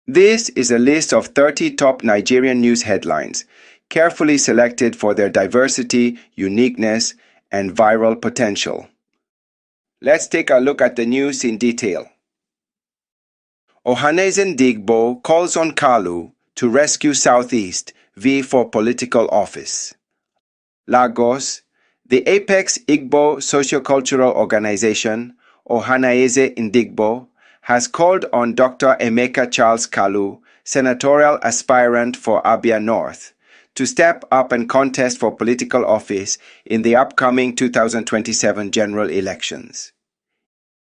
This is a list of 30 top Nigerian news headlines, carefully selected for their diversity, uniqueness, and viral potential. Let's take a look at the news in detail. Ohanaeze Ndigbo calls on Kalu to rescue Southeast, vie for political office. Lagos, the apex Igbo sociocultural organization, Ohanaeze Ndigbo, has called on Dr. Emeka Charles Kalu, senatorial aspirant for Abia North, to step up and contest for political office in the upcoming 2027 general elections.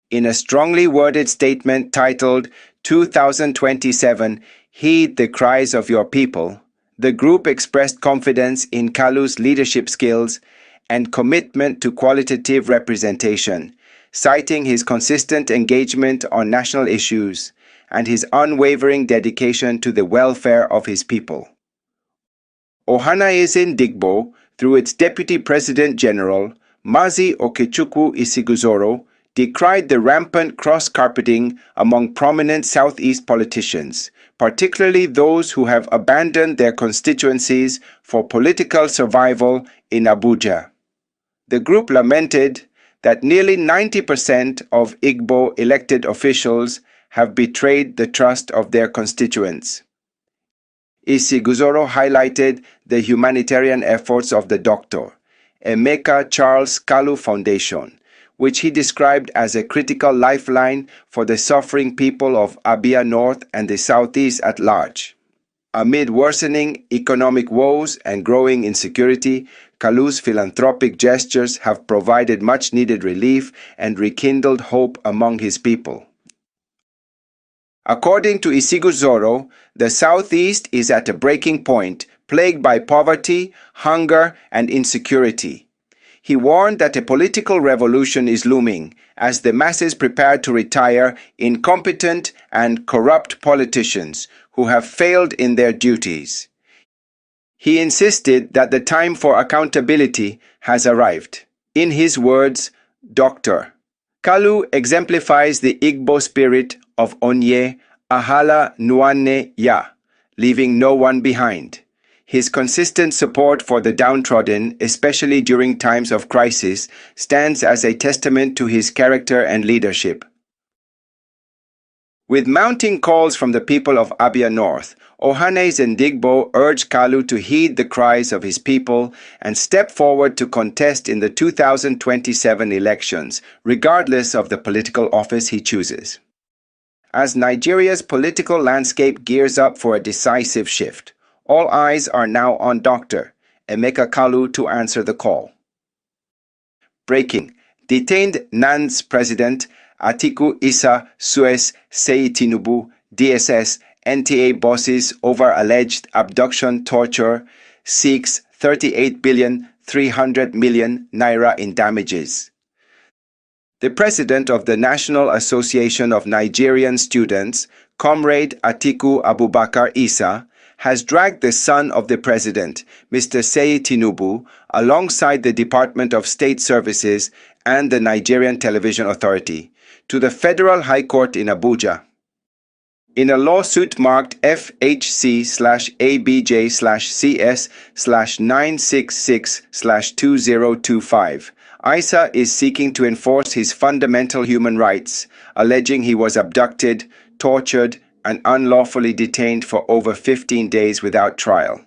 In a strongly worded statement titled 2027, Heed the Cries of Your People, the group expressed confidence in Kalu's leadership skills and commitment to qualitative representation, citing his consistent engagement on national issues and his unwavering dedication to the welfare of his people. Ohanaeze Ndigbo, through its Deputy President General, Mazi Okechukwu Isiguzoro, decried the rampant cross-carpeting among prominent Southeast politicians, particularly those who have abandoned their constituencies for political survival in Abuja. The group lamented that nearly 90% of Igbo elected officials have betrayed the trust of their constituents. Isiguzoro highlighted the humanitarian efforts of the Dr. Emeka Charles Kalu Foundation, which he described as a critical lifeline for the suffering people of Abia North and the Southeast at large. Amid worsening economic woes and growing insecurity, Kalu's philanthropic gestures have provided much-needed relief and rekindled hope among his people. According to Isiguzoro, the Southeast is at a breaking point, plagued by poverty, hunger, and insecurity. He warned that a political revolution is looming as the masses prepare to retire incompetent and corrupt politicians who have failed in their duties. He insisted that the time for accountability has arrived. In his words, Dr. Kalu exemplifies the Igbo spirit of Onye, Ahala Nwanne Ya, leaving no one behind. His consistent support for the downtrodden, especially during times of crisis, stands as a testament to his character and leadership. With mounting calls from the people of Abia North, Ohanaeze Ndigbo urged Kalu to heed the cries of his people and step forward to contest in the 2027 elections, regardless of the political office he chooses. As Nigeria's political landscape gears up for a decisive shift, all eyes are now on Dr. Emeka Kalu to answer the call. Breaking. Detained NAN's president, Atiku Issa Suez Seyi Tinubu, DSS, NTA bosses over alleged abduction torture, seeks 38,300 million naira in damages. The president of the National Association of Nigerian Students, Comrade Atiku Abubakar Issa, has dragged the son of the president, Mr. Seyi Tinubu, alongside the Department of State Services and the Nigerian Television Authority, to the Federal High Court in Abuja. In a lawsuit marked FHC/ABJ/CS/966/2025, Issa is seeking to enforce his fundamental human rights, alleging he was abducted, tortured, and unlawfully detained for over 15 days without trial.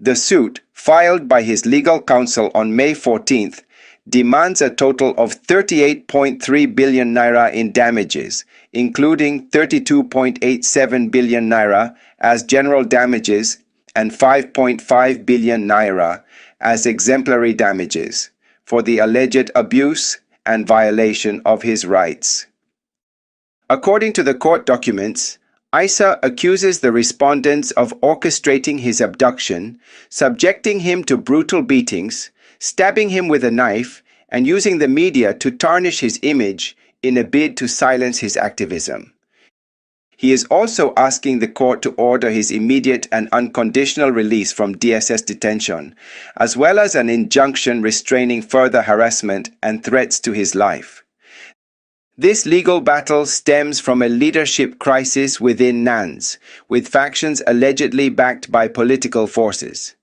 The suit, filed by his legal counsel on May 14th, demands a total of 38.3 billion naira in damages, including 32.87 billion naira as general damages and 5.5 billion naira as exemplary damages for the alleged abuse and violation of his rights. According to the court documents, Issa accuses the respondents of orchestrating his abduction, subjecting him to brutal beatings, stabbing him with a knife, and using the media to tarnish his image in a bid to silence his activism. He is also asking the court to order his immediate and unconditional release from DSS detention, as well as an injunction restraining further harassment and threats to his life. This legal battle stems from a leadership crisis within NANS, with factions allegedly backed by political forces.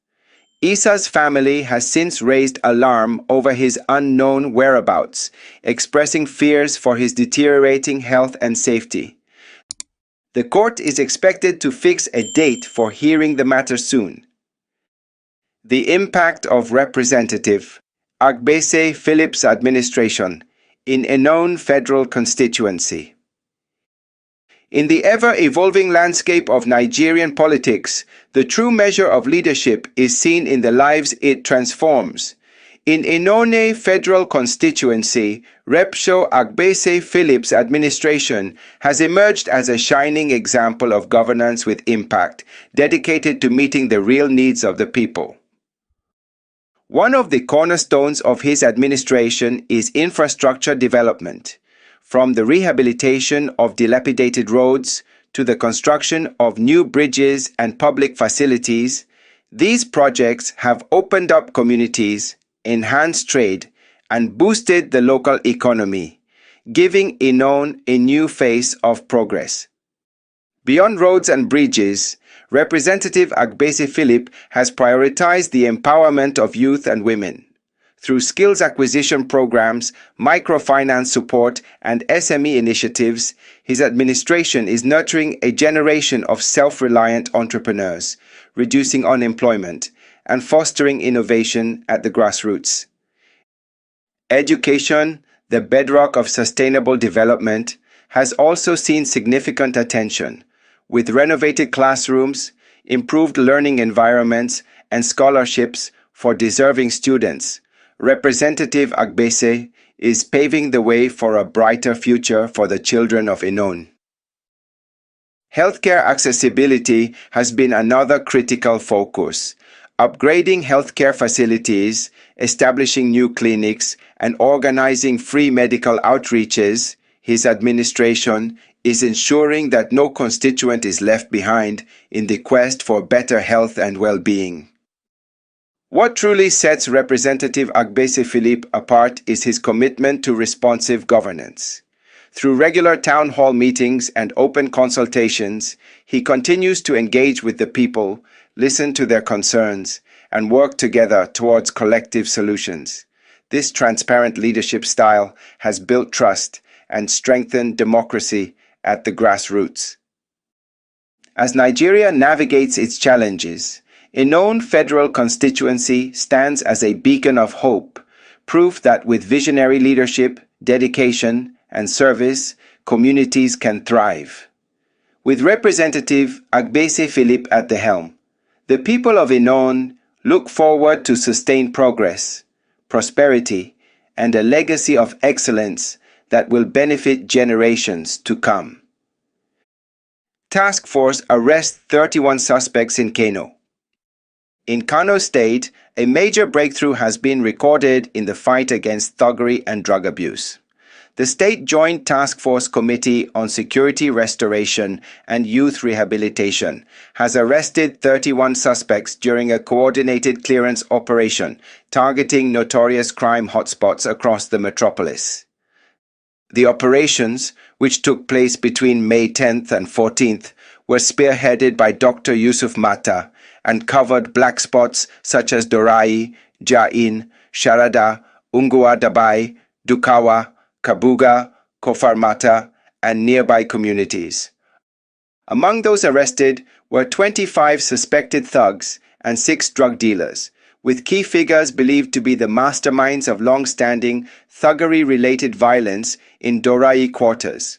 Isa's family has since raised alarm over his unknown whereabouts, expressing fears for his deteriorating health and safety. The court is expected to fix a date for hearing the matter soon. The impact of Representative Agbese Phillips' administration in a known federal constituency. In the ever-evolving landscape of Nigerian politics, the true measure of leadership is seen in the lives it transforms. In Inone federal constituency, Repsho Agbese Phillips' administration has emerged as a shining example of governance with impact, dedicated to meeting the real needs of the people. One of the cornerstones of his administration is infrastructure development. From the rehabilitation of dilapidated roads to the construction of new bridges and public facilities, these projects have opened up communities, enhanced trade, and boosted the local economy, giving Inone a new face of progress. Beyond roads and bridges, Representative Agbese Philip has prioritized the empowerment of youth and women. Through skills acquisition programs, microfinance support, and SME initiatives, his administration is nurturing a generation of self-reliant entrepreneurs, reducing unemployment, and fostering innovation at the grassroots. Education, the bedrock of sustainable development, has also seen significant attention, with renovated classrooms, improved learning environments, and scholarships for deserving students. Representative Agbese is paving the way for a brighter future for the children of Inone. Healthcare accessibility has been another critical focus. Upgrading healthcare facilities, establishing new clinics, and organizing free medical outreaches, his administration is ensuring that no constituent is left behind in the quest for better health and well-being. What truly sets Representative Agbese Philip apart is his commitment to responsive governance. Through regular town hall meetings and open consultations, he continues to engage with the people, listen to their concerns, and work together towards collective solutions. This transparent leadership style has built trust and strengthened democracy at the grassroots. As Nigeria navigates its challenges, Inone federal constituency stands as a beacon of hope, proof that with visionary leadership, dedication, and service, communities can thrive. With Representative Agbese Philip at the helm, the people of Inone look forward to sustained progress, prosperity, and a legacy of excellence that will benefit generations to come. Task Force arrests 31 suspects in Kano. In Kano State, a major breakthrough has been recorded in the fight against thuggery and drug abuse. The State Joint Task Force Committee on Security Restoration and Youth Rehabilitation has arrested 31 suspects during a coordinated clearance operation targeting notorious crime hotspots across the metropolis. The operations, which took place between May 10th and 14th, were spearheaded by Dr. Yusuf Mata and covered black spots such as Dorai, Jain, Sharada, Unguwa Dabai, Dukawa, Kabuga, Kofarmata, and nearby communities. Among those arrested were 25 suspected thugs and 6 drug dealers, with key figures believed to be the masterminds of long-standing thuggery-related violence in Dorai quarters.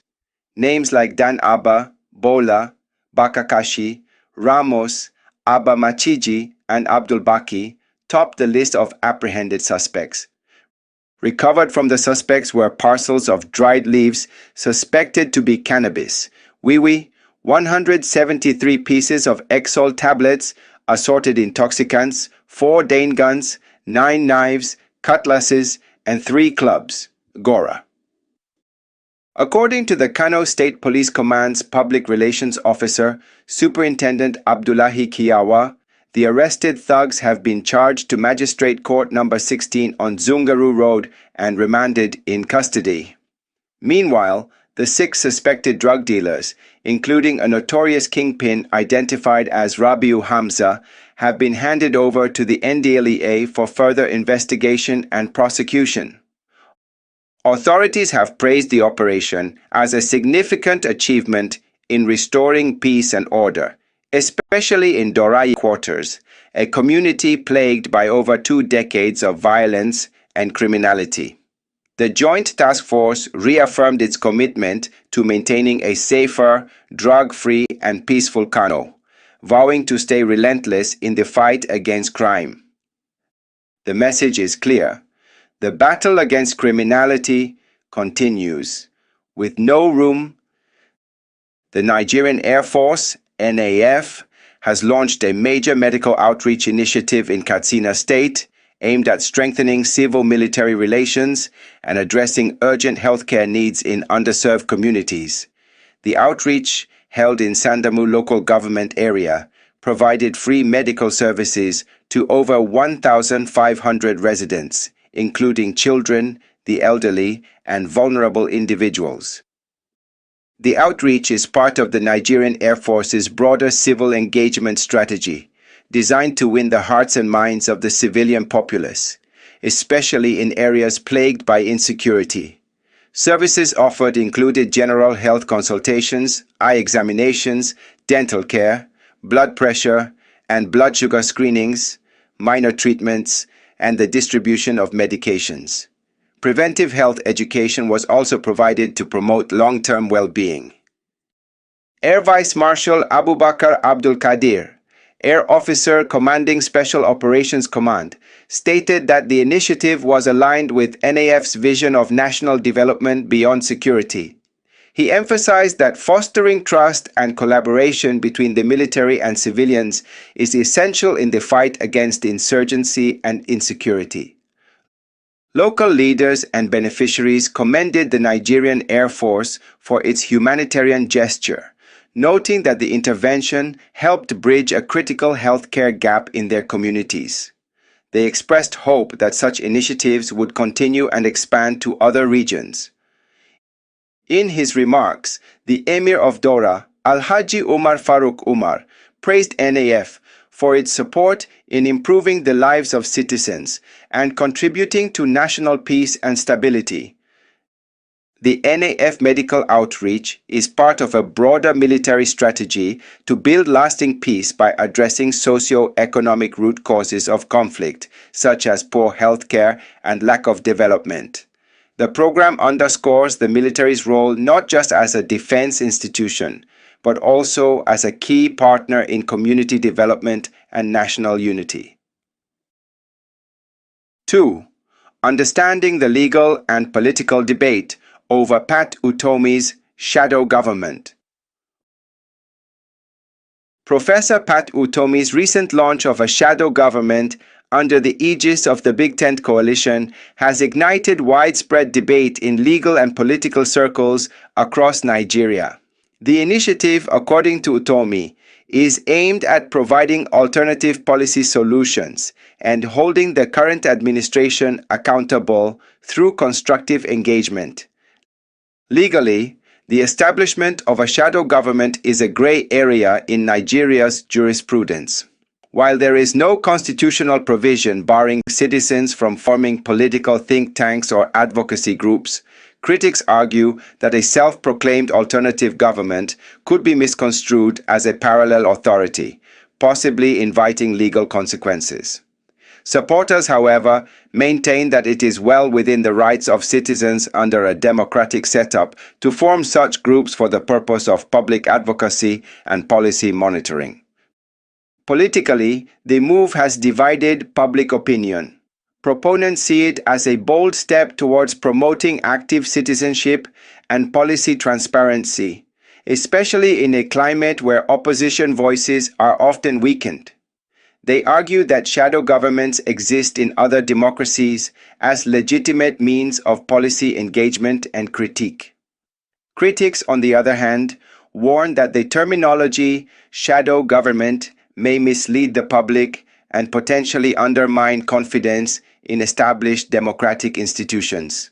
Names like Dan Abba, Bola, Bakakashi, Ramos, Abba Machiji, and Abdul Baki topped the list of apprehended suspects. Recovered from the suspects were parcels of dried leaves suspected to be cannabis, wiwi, 173 pieces of Exol tablets, assorted intoxicants, 4 Dane guns, 9 knives, cutlasses, and 3 clubs, Gora. According to the Kano State Police Command's Public Relations Officer, Superintendent Abdullahi Kiyawa, the arrested thugs have been charged to Magistrate Court No. 16 on Zungaru Road and remanded in custody. Meanwhile, the 6 suspected drug dealers, including a notorious kingpin identified as Rabiu Hamza, have been handed over to the NDLEA for further investigation and prosecution. Authorities have praised the operation as a significant achievement in restoring peace and order, especially in Dorai quarters, a community plagued by over 2 decades of violence and criminality. The Joint Task Force reaffirmed its commitment to maintaining a safer, drug-free and peaceful Kano, vowing to stay relentless in the fight against crime. The message is clear. The battle against criminality continues. With no room, the Nigerian Air Force, NAF, has launched a major medical outreach initiative in Katsina State aimed at strengthening civil-military relations and addressing urgent healthcare needs in underserved communities. The outreach, held in Sandamu local government area, provided free medical services to over 1,500 residents, including children, the elderly, and vulnerable individuals. The outreach is part of the Nigerian Air Force's broader civil engagement strategy, designed to win the hearts and minds of the civilian populace, especially in areas plagued by insecurity. Services offered included general health consultations, eye examinations, dental care, blood pressure and blood sugar screenings, minor treatments, and the distribution of medications. Preventive health education was also provided to promote long-term well-being. Air Vice Marshal Abubakar Abdul Kadir, Air Officer commanding Special Operations Command, stated that the initiative was aligned with NAF's vision of national development beyond security. He emphasized that fostering trust and collaboration between the military and civilians is essential in the fight against insurgency and insecurity. Local leaders and beneficiaries commended the Nigerian Air Force for its humanitarian gesture, noting that the intervention helped bridge a critical healthcare gap in their communities. They expressed hope that such initiatives would continue and expand to other regions. In his remarks, the Emir of Dora, Alhaji Umar Farooq Umar, praised NAF for its support in improving the lives of citizens and contributing to national peace and stability. The NAF medical outreach is part of a broader military strategy to build lasting peace by addressing socio-economic root causes of conflict, such as poor healthcare and lack of development. The program underscores the military's role not just as a defense institution, but also as a key partner in community development and national unity. 2. Understanding the legal and political debate over Pat Utomi's shadow government. Professor Pat Utomi's recent launch of a shadow government under the aegis of the Big Tent Coalition has ignited widespread debate in legal and political circles across Nigeria. The initiative, according to Utomi, is aimed at providing alternative policy solutions and holding the current administration accountable through constructive engagement. Legally, the establishment of a shadow government is a gray area in Nigeria's jurisprudence. While there is no constitutional provision barring citizens from forming political think tanks or advocacy groups, critics argue that a self-proclaimed alternative government could be misconstrued as a parallel authority, possibly inviting legal consequences. Supporters, however, maintain that it is well within the rights of citizens under a democratic setup to form such groups for the purpose of public advocacy and policy monitoring. Politically, the move has divided public opinion. Proponents see it as a bold step towards promoting active citizenship and policy transparency, especially in a climate where opposition voices are often weakened. They argue that shadow governments exist in other democracies as legitimate means of policy engagement and critique. Critics, on the other hand, warn that the terminology shadow government may mislead the public and potentially undermine confidence in established democratic institutions.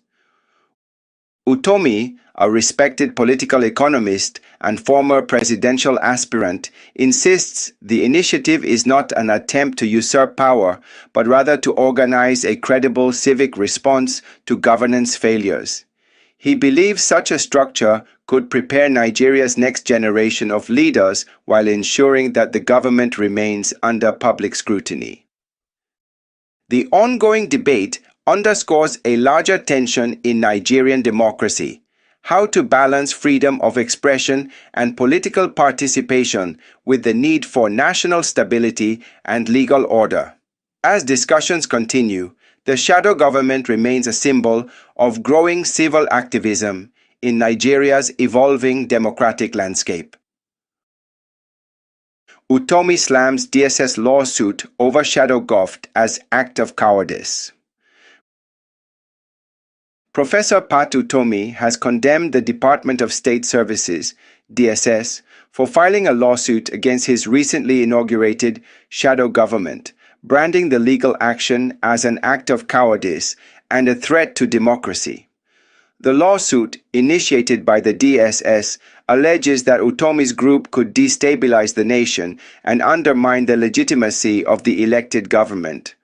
Utomi, a respected political economist and former presidential aspirant, insists the initiative is not an attempt to usurp power, but rather to organize a credible civic response to governance failures. He believes such a structure could prepare Nigeria's next generation of leaders while ensuring that the government remains under public scrutiny. The ongoing debate underscores a larger tension in Nigerian democracy: how to balance freedom of expression and political participation with the need for national stability and legal order. As discussions continue, the shadow government remains a symbol of growing civil activism in Nigeria's evolving democratic landscape. Utomi slams DSS lawsuit over shadow govt as act of cowardice. Professor Pat Utomi has condemned the Department of State Services, DSS, for filing a lawsuit against his recently inaugurated shadow government, branding the legal action as an act of cowardice and a threat to democracy. The lawsuit, initiated by the DSS, alleges that Utomi's group could destabilize the nation and undermine the legitimacy of the elected government.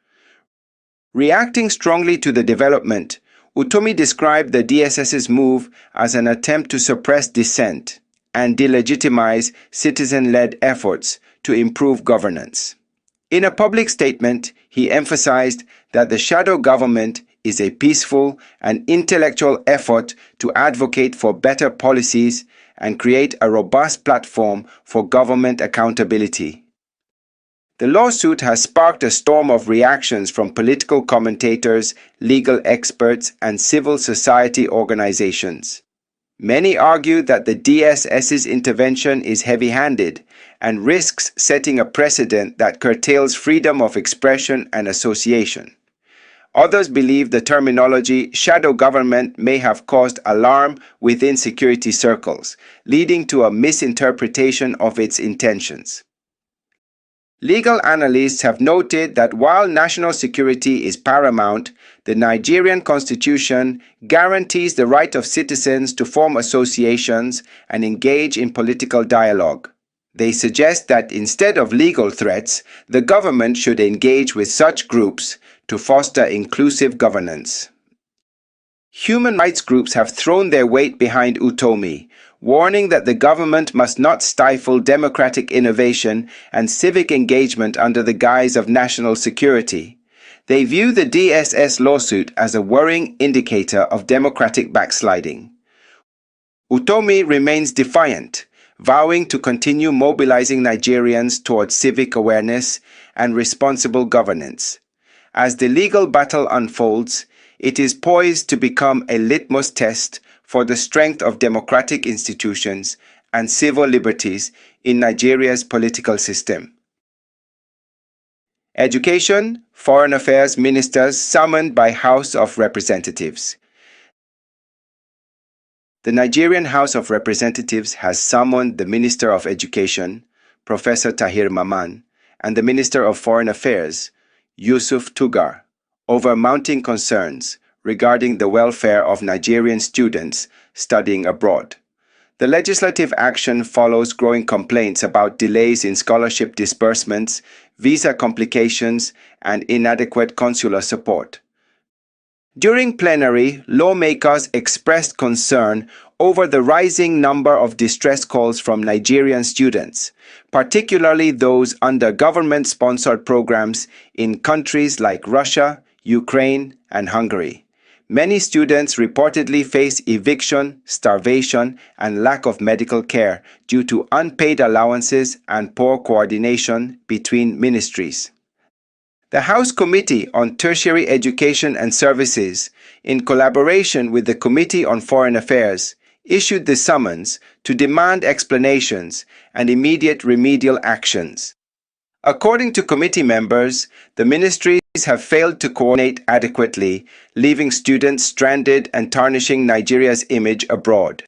Reacting strongly to the development, Utomi described the DSS's move as an attempt to suppress dissent and delegitimize citizen-led efforts to improve governance. In a public statement, he emphasized that the shadow government is a peaceful and intellectual effort to advocate for better policies and create a robust platform for government accountability. The lawsuit has sparked a storm of reactions from political commentators, legal experts, and civil society organizations. Many argue that the DSS's intervention is heavy-handed and risks setting a precedent that curtails freedom of expression and association. Others believe the terminology shadow government may have caused alarm within security circles, leading to a misinterpretation of its intentions. Legal analysts have noted that while national security is paramount, the Nigerian Constitution guarantees the right of citizens to form associations and engage in political dialogue. They suggest that instead of legal threats, the government should engage with such groups to foster inclusive governance. Human rights groups have thrown their weight behind Utomi, warning that the government must not stifle democratic innovation and civic engagement under the guise of national security. They view the DSS lawsuit as a worrying indicator of democratic backsliding. Utomi remains defiant, vowing to continue mobilizing Nigerians towards civic awareness and responsible governance. As the legal battle unfolds, it is poised to become a litmus test for the strength of democratic institutions and civil liberties in Nigeria's political system. Education, Foreign Affairs Ministers summoned by House of Representatives. The Nigerian House of Representatives has summoned the Minister of Education, Professor Tahir Maman, and the Minister of Foreign Affairs, Yusuf Tugar, over mounting concerns regarding the welfare of Nigerian students studying abroad. The legislative action follows growing complaints about delays in scholarship disbursements, visa complications, and inadequate consular support. During plenary, lawmakers expressed concern over the rising number of distress calls from Nigerian students, particularly those under government-sponsored programs in countries like Russia, Ukraine, and Hungary. Many students reportedly face eviction, starvation, and lack of medical care due to unpaid allowances and poor coordination between ministries. The House Committee on Tertiary Education and Services, in collaboration with the Committee on Foreign Affairs, issued the summons to demand explanations and immediate remedial actions. According to committee members, the ministries have failed to coordinate adequately, leaving students stranded and tarnishing Nigeria's image abroad.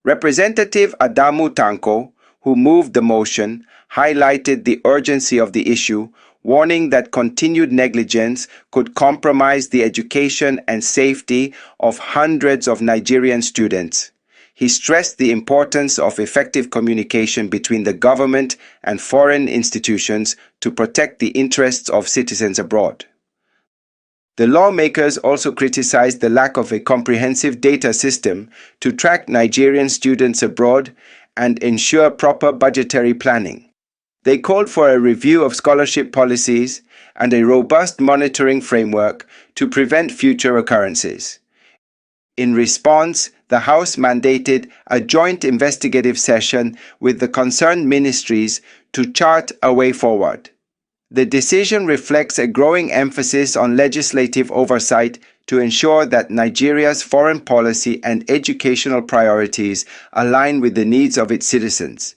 Representative Adamu Tanko, who moved the motion, highlighted the urgency of the issue, warning that continued negligence could compromise the education and safety of hundreds of Nigerian students. He stressed the importance of effective communication between the government and foreign institutions to protect the interests of citizens abroad. The lawmakers also criticized the lack of a comprehensive data system to track Nigerian students abroad and ensure proper budgetary planning. They called for a review of scholarship policies and a robust monitoring framework to prevent future occurrences. In response, the House mandated a joint investigative session with the concerned ministries to chart a way forward. The decision reflects a growing emphasis on legislative oversight to ensure that Nigeria's foreign policy and educational priorities align with the needs of its citizens.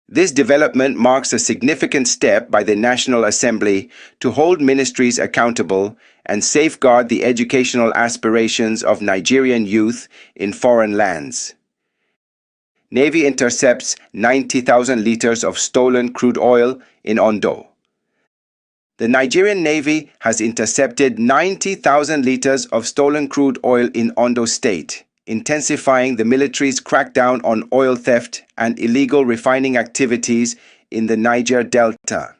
This development marks a significant step by the National Assembly to hold ministries accountable and safeguard the educational aspirations of Nigerian youth in foreign lands. Navy intercepts 90,000 liters of stolen crude oil in Ondo. The Nigerian Navy has intercepted 90,000 liters of stolen crude oil in Ondo State, intensifying the military's crackdown on oil theft and illegal refining activities in the Niger Delta.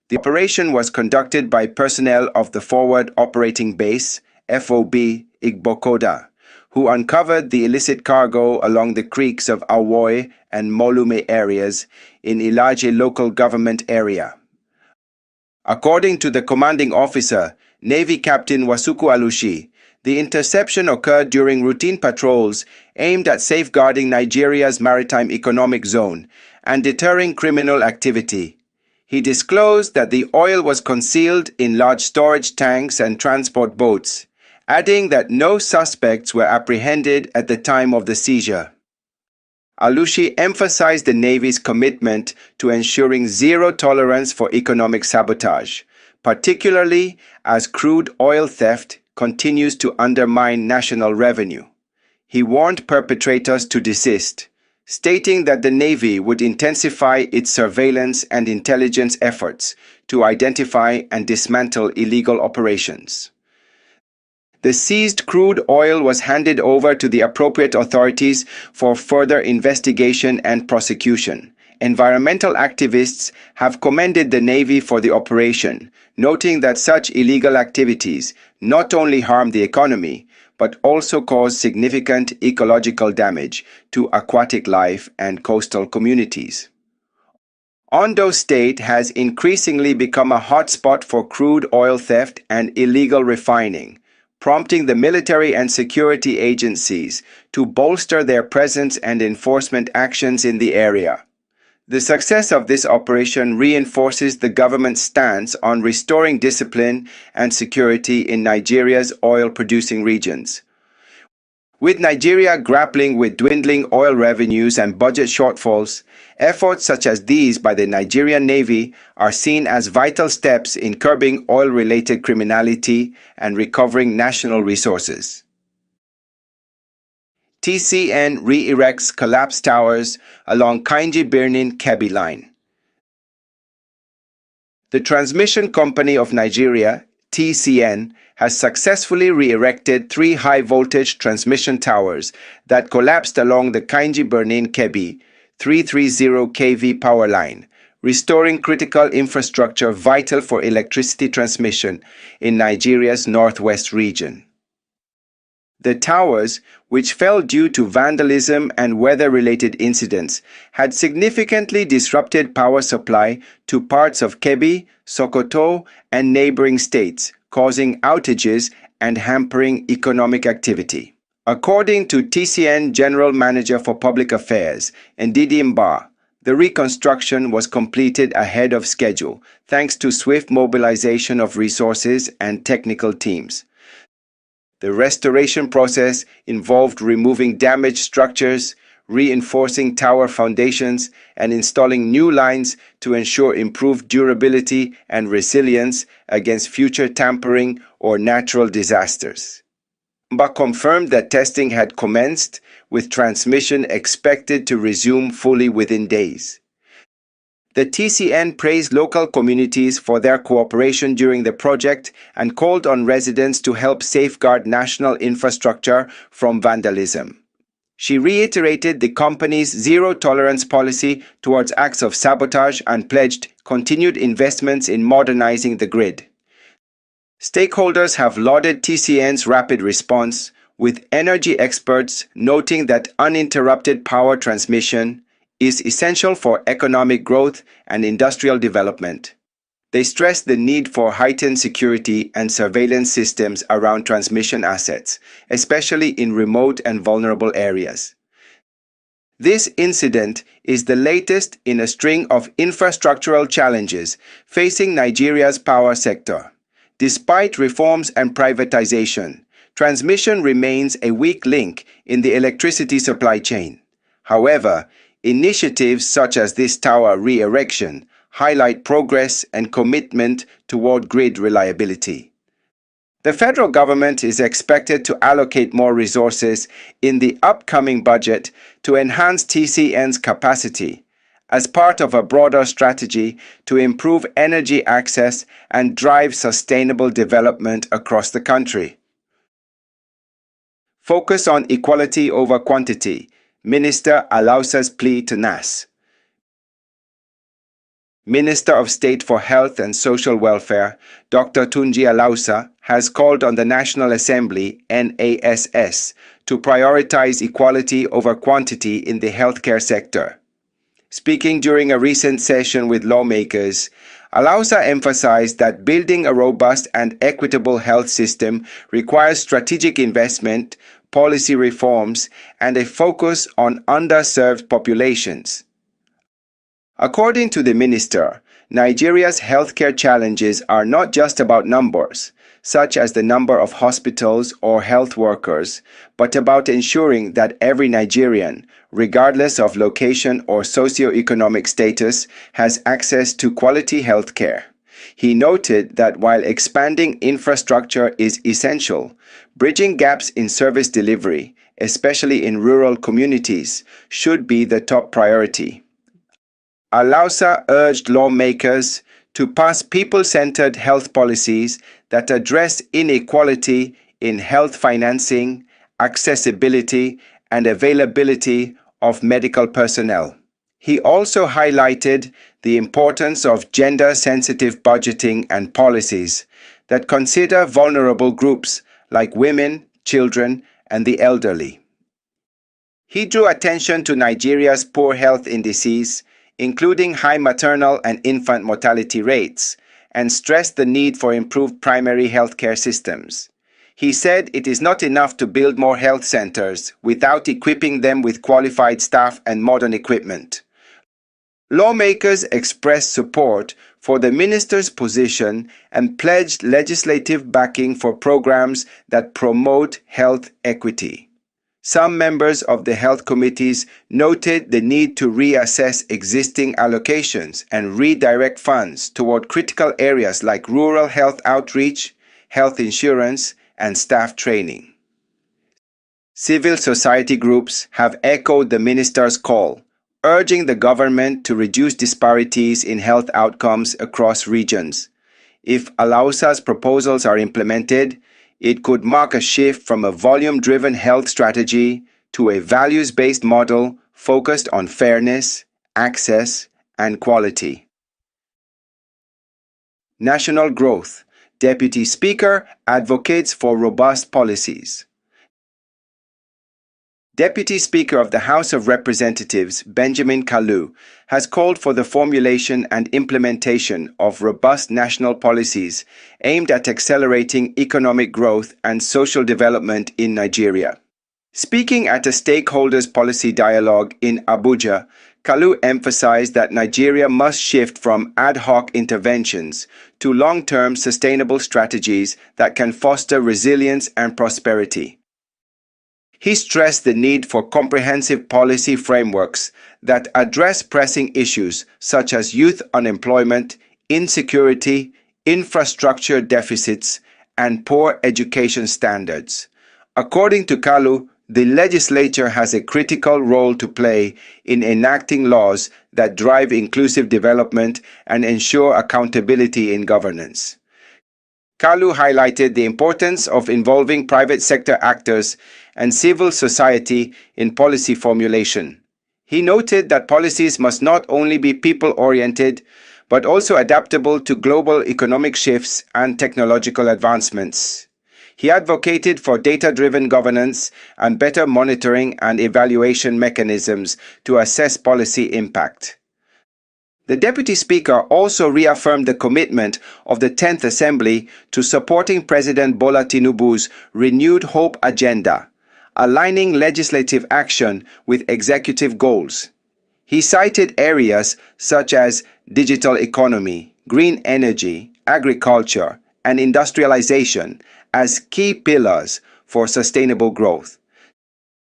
The operation was conducted by personnel of the Forward Operating Base, FOB, Igbokoda, who uncovered the illicit cargo along the creeks of Awoy and Molume areas in Ilaje local government area. According to the commanding officer, Navy Captain Wasuku Alushi, the interception occurred during routine patrols aimed at safeguarding Nigeria's maritime economic zone and deterring criminal activity. He disclosed that the oil was concealed in large storage tanks and transport boats, adding that no suspects were apprehended at the time of the seizure. Alushi emphasized the Navy's commitment to ensuring zero tolerance for economic sabotage, particularly as crude oil theft continues to undermine national revenue. He warned perpetrators to desist, stating that the Navy would intensify its surveillance and intelligence efforts to identify and dismantle illegal operations. The seized crude oil was handed over to the appropriate authorities for further investigation and prosecution. Environmental activists have commended the Navy for the operation, noting that such illegal activities not only harm the economy, but also cause significant ecological damage to aquatic life and coastal communities. Ondo State has increasingly become a hotspot for crude oil theft and illegal refining, prompting the military and security agencies to bolster their presence and enforcement actions in the area. The success of this operation reinforces the government's stance on restoring discipline and security in Nigeria's oil-producing regions. With Nigeria grappling with dwindling oil revenues and budget shortfalls, efforts such as these by the Nigerian Navy are seen as vital steps in curbing oil-related criminality and recovering national resources. TCN re-erects collapsed towers along Kainji-Birnin-Kebbi line. The Transmission Company of Nigeria, TCN, has successfully re-erected 3 high-voltage transmission towers that collapsed along the Kainji-Birnin-Kebbi 330 kV power line, restoring critical infrastructure vital for electricity transmission in Nigeria's northwest region. The towers, which fell due to vandalism and weather-related incidents, had significantly disrupted power supply to parts of Kebbi, Sokoto, and neighboring states, causing outages and hampering economic activity. According to TCN General Manager for Public Affairs, Ndidi Mba, the reconstruction was completed ahead of schedule thanks to swift mobilization of resources and technical teams. The restoration process involved removing damaged structures, reinforcing tower foundations, and installing new lines to ensure improved durability and resilience against future tampering or natural disasters. Mba confirmed that testing had commenced, with transmission expected to resume fully within days. The TCN praised local communities for their cooperation during the project and called on residents to help safeguard national infrastructure from vandalism. She reiterated the company's zero-tolerance policy towards acts of sabotage and pledged continued investments in modernizing the grid. Stakeholders have lauded TCN's rapid response, with energy experts noting that uninterrupted power transmission is essential for economic growth and industrial development. They stressed the need for heightened security and surveillance systems around transmission assets, especially in remote and vulnerable areas. This incident is the latest in a string of infrastructural challenges facing Nigeria's power sector. Despite reforms and privatization, transmission remains a weak link in the electricity supply chain. However, initiatives such as this tower re-erection highlight progress and commitment toward grid reliability. The federal government is expected to allocate more resources in the upcoming budget to enhance TCN's capacity as part of a broader strategy to improve energy access and drive sustainable development across the country. Focus on equality over quantity. Minister Alausa's plea to NAS. Minister of State for Health and Social Welfare, Dr. Tunji Alausa, has called on the National Assembly, NASS, to prioritize equality over quantity in the healthcare sector. Speaking during a recent session with lawmakers, Alausa emphasized that building a robust and equitable health system requires strategic investment, policy reforms, and a focus on underserved populations. According to the minister, Nigeria's healthcare challenges are not just about numbers, such as the number of hospitals or health workers, but about ensuring that every Nigerian, regardless of location or socioeconomic status, has access to quality healthcare. He noted that while expanding infrastructure is essential, bridging gaps in service delivery, especially in rural communities, should be the top priority. Alausa urged lawmakers to pass people-centered health policies that address inequality in health financing, accessibility, and availability of medical personnel. He also highlighted the importance of gender-sensitive budgeting and policies that consider vulnerable groups like women, children, and the elderly. He drew attention to Nigeria's poor health indices, including high maternal and infant mortality rates, and stressed the need for improved primary healthcare systems. He said it is not enough to build more health centers without equipping them with qualified staff and modern equipment. Lawmakers expressed support for the minister's position and pledged legislative backing for programs that promote health equity. Some members of the health committees noted the need to reassess existing allocations and redirect funds toward critical areas like rural health outreach, health insurance, and staff training. Civil society groups have echoed the minister's call, urging the government to reduce disparities in health outcomes across regions. If Alausa's proposals are implemented, it could mark a shift from a volume-driven health strategy to a values-based model focused on fairness, access, and quality. National growth. Deputy Speaker advocates for robust policies. Deputy Speaker of the House of Representatives, Benjamin Kalu, has called for the formulation and implementation of robust national policies aimed at accelerating economic growth and social development in Nigeria. Speaking at a stakeholders policy dialogue in Abuja, Kalu emphasized that Nigeria must shift from ad hoc interventions to long-term sustainable strategies that can foster resilience and prosperity. He stressed the need for comprehensive policy frameworks that address pressing issues such as youth unemployment, insecurity, infrastructure deficits, and poor education standards. According to Kalu, The legislature has a critical role to play in enacting laws that drive inclusive development and ensure accountability in governance. Kalu highlighted the importance of involving private sector actors and civil society in policy formulation. He noted that policies must not only be people-oriented, but also adaptable to global economic shifts and technological advancements. He advocated for data-driven governance and better monitoring and evaluation mechanisms to assess policy impact. The Deputy Speaker also reaffirmed the commitment of the 10th Assembly to supporting President Bola Tinubu's renewed hope agenda, aligning legislative action with executive goals. He cited areas such as digital economy, green energy, agriculture, and industrialization as key pillars for sustainable growth.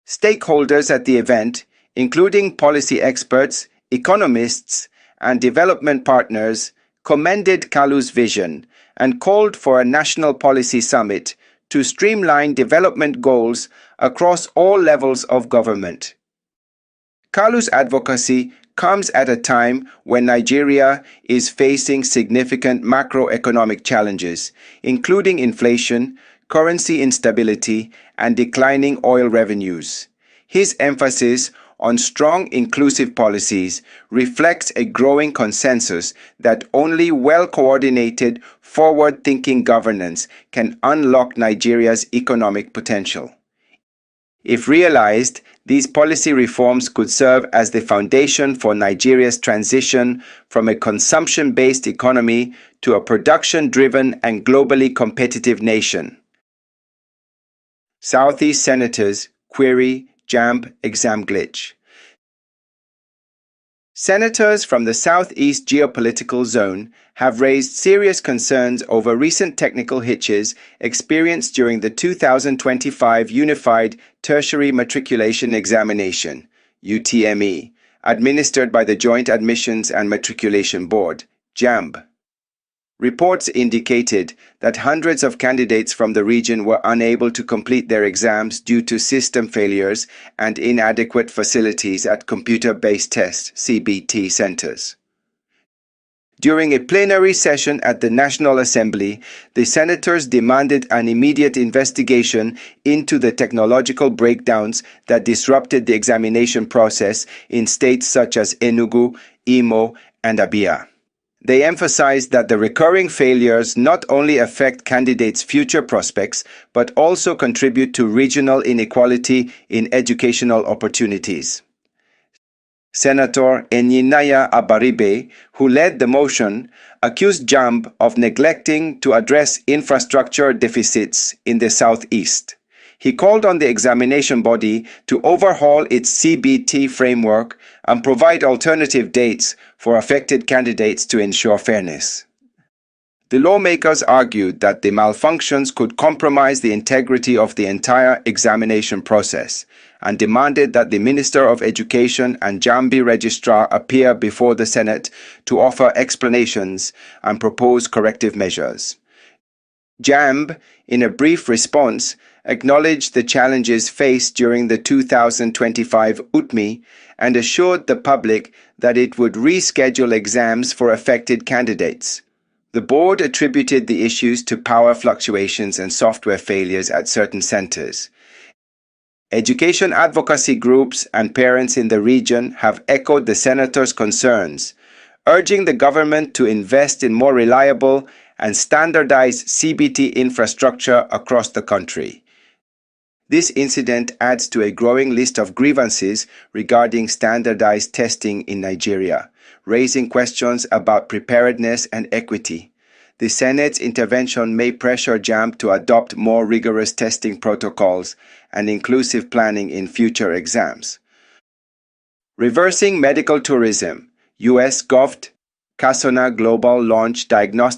Stakeholders at the event, including policy experts, economists, and development partners, commended Kalu's vision and called for a national policy summit to streamline development goals across all levels of government. Kalu's advocacy comes at a time when Nigeria is facing significant macroeconomic challenges, including inflation, currency instability, and declining oil revenues. His emphasis on strong inclusive policies reflects a growing consensus that only well-coordinated, forward-thinking governance can unlock Nigeria's economic potential. If realized, these policy reforms could serve as the foundation for Nigeria's transition from a consumption-based economy to a production-driven and globally competitive nation. Southeast Senators query JAMB exam glitch. Senators from the Southeast geopolitical zone have raised serious concerns over recent technical hitches experienced during the 2025 Unified Tertiary Matriculation Examination, UTME, administered by the Joint Admissions and Matriculation Board, JAMB. Reports indicated that hundreds of candidates from the region were unable to complete their exams due to system failures and inadequate facilities at computer-based test (CBT) centers. During a plenary session at the National Assembly, the senators demanded an immediate investigation into the technological breakdowns that disrupted the examination process in states such as Enugu, Imo, and Abia. They emphasized that the recurring failures not only affect candidates' future prospects, but also contribute to regional inequality in educational opportunities. Senator Enyinaya Abaribe, who led the motion, accused JAMB of neglecting to address infrastructure deficits in the Southeast. He called on the examination body to overhaul its CBT framework and provide alternative dates for affected candidates to ensure fairness. The lawmakers argued that the malfunctions could compromise the integrity of the entire examination process and demanded that the Minister of Education and JAMB registrar appear before the Senate to offer explanations and propose corrective measures. JAMB, in a brief response, acknowledged the challenges faced during the 2025 Utomi and assured the public that it would reschedule exams for affected candidates. The board attributed the issues to power fluctuations and software failures at certain centers. Education advocacy groups and parents in the region have echoed the senators' concerns, urging the government to invest in more reliable and standardized CBT infrastructure across the country. This incident adds to a growing list of grievances regarding standardized testing in Nigeria, raising questions about preparedness and equity. The Senate's intervention may pressure JAMB to adopt more rigorous testing protocols and inclusive planning in future exams. Reversing medical tourism, US Gov't Kasona Global launch diagnostic